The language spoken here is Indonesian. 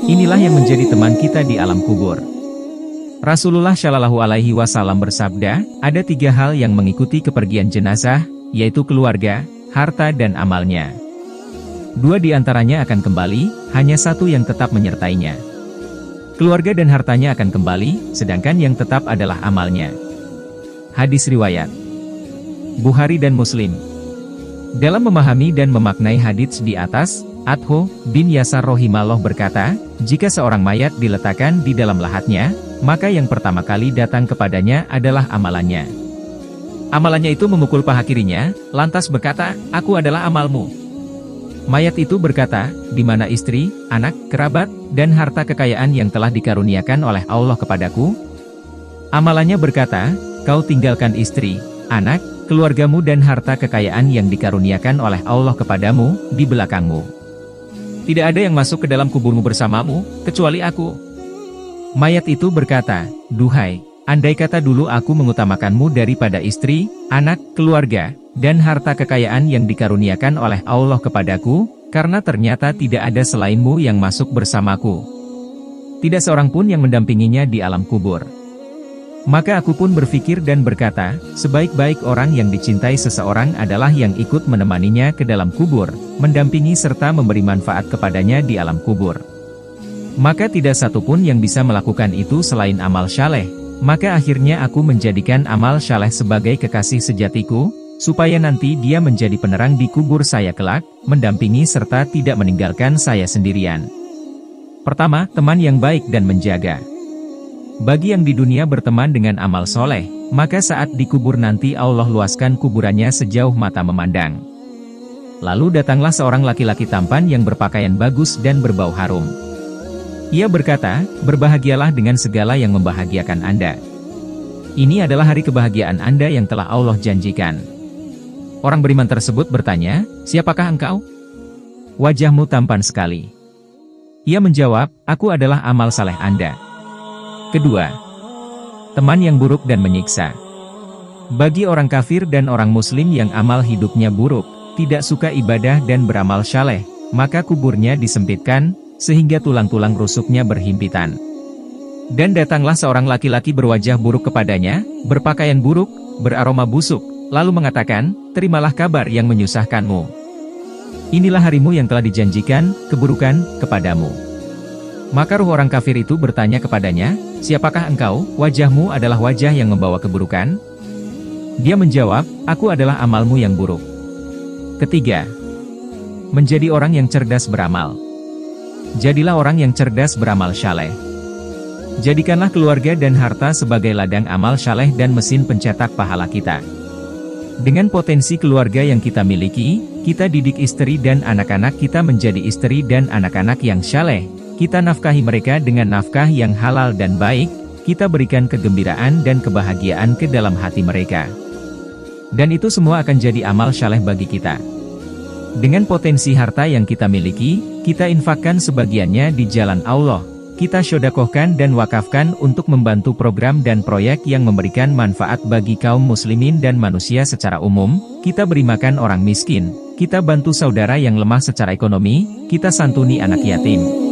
Inilah yang menjadi teman kita di alam kubur. Rasulullah Shallallahu Alaihi Wasallam bersabda, ada 3 hal yang mengikuti kepergian jenazah, yaitu keluarga, harta dan amalnya. 2 di antaranya akan kembali, hanya 1 yang tetap menyertainya. Keluarga dan hartanya akan kembali, sedangkan yang tetap adalah amalnya. Hadis riwayat Bukhari dan Muslim. Dalam memahami dan memaknai hadits di atas, Adho bin Yasar Rohimallah berkata, jika seorang mayat diletakkan di dalam lahatnya, maka yang pertama kali datang kepadanya adalah amalannya. Amalannya itu memukul paha kirinya, lantas berkata, aku adalah amalmu. Mayat itu berkata, di mana istri, anak, kerabat, dan harta kekayaan yang telah dikaruniakan oleh Allah kepadaku? Amalannya berkata, kau tinggalkan istri, anak, keluargamu dan harta kekayaan yang dikaruniakan oleh Allah kepadamu, di belakangmu. Tidak ada yang masuk ke dalam kuburmu bersamamu, kecuali aku. Mayat itu berkata, duhai, andai kata dulu aku mengutamakanmu daripada istri, anak, keluarga, dan harta kekayaan yang dikaruniakan oleh Allah kepadaku, karena ternyata tidak ada selainmu yang masuk bersamaku. Tidak seorang pun yang mendampinginya di alam kubur. Maka aku pun berpikir dan berkata, sebaik-baik orang yang dicintai seseorang adalah yang ikut menemaninya ke dalam kubur, mendampingi serta memberi manfaat kepadanya di alam kubur. Maka tidak satu pun yang bisa melakukan itu selain amal syaleh. Maka akhirnya aku menjadikan amal syaleh sebagai kekasih sejatiku, supaya nanti dia menjadi penerang di kubur saya kelak, mendampingi serta tidak meninggalkan saya sendirian. Pertama, teman yang baik dan menjaga. Bagi yang di dunia berteman dengan amal soleh, maka saat dikubur nanti Allah luaskan kuburannya sejauh mata memandang. Lalu datanglah seorang laki-laki tampan yang berpakaian bagus dan berbau harum. Ia berkata, berbahagialah dengan segala yang membahagiakan Anda. Ini adalah hari kebahagiaan Anda yang telah Allah janjikan. Orang beriman tersebut bertanya, siapakah engkau? Wajahmu tampan sekali. Ia menjawab, aku adalah amal saleh Anda. Kedua, teman yang buruk dan menyiksa. Bagi orang kafir dan orang muslim yang amal hidupnya buruk, tidak suka ibadah dan beramal syaleh, maka kuburnya disempitkan, sehingga tulang-tulang rusuknya berhimpitan. Dan datanglah seorang laki-laki berwajah buruk kepadanya, berpakaian buruk, beraroma busuk, lalu mengatakan, terimalah kabar yang menyusahkanmu. Inilah harimu yang telah dijanjikan, keburukan, kepadamu. Maka ruh orang kafir itu bertanya kepadanya, siapakah engkau? Wajahmu adalah wajah yang membawa keburukan. Dia menjawab, aku adalah amalmu yang buruk. Ketiga, menjadi orang yang cerdas beramal. Jadilah orang yang cerdas beramal syaleh. Jadikanlah keluarga dan harta sebagai ladang amal syaleh dan mesin pencetak pahala kita. Dengan potensi keluarga yang kita miliki, kita didik istri dan anak-anak kita menjadi istri dan anak-anak yang syaleh. Kita nafkahi mereka dengan nafkah yang halal dan baik, kita berikan kegembiraan dan kebahagiaan ke dalam hati mereka. Dan itu semua akan jadi amal syaleh bagi kita. Dengan potensi harta yang kita miliki, kita infakkan sebagiannya di jalan Allah, kita sedekahkan dan wakafkan untuk membantu program dan proyek yang memberikan manfaat bagi kaum muslimin dan manusia secara umum, kita beri makan orang miskin, kita bantu saudara yang lemah secara ekonomi, kita santuni anak yatim.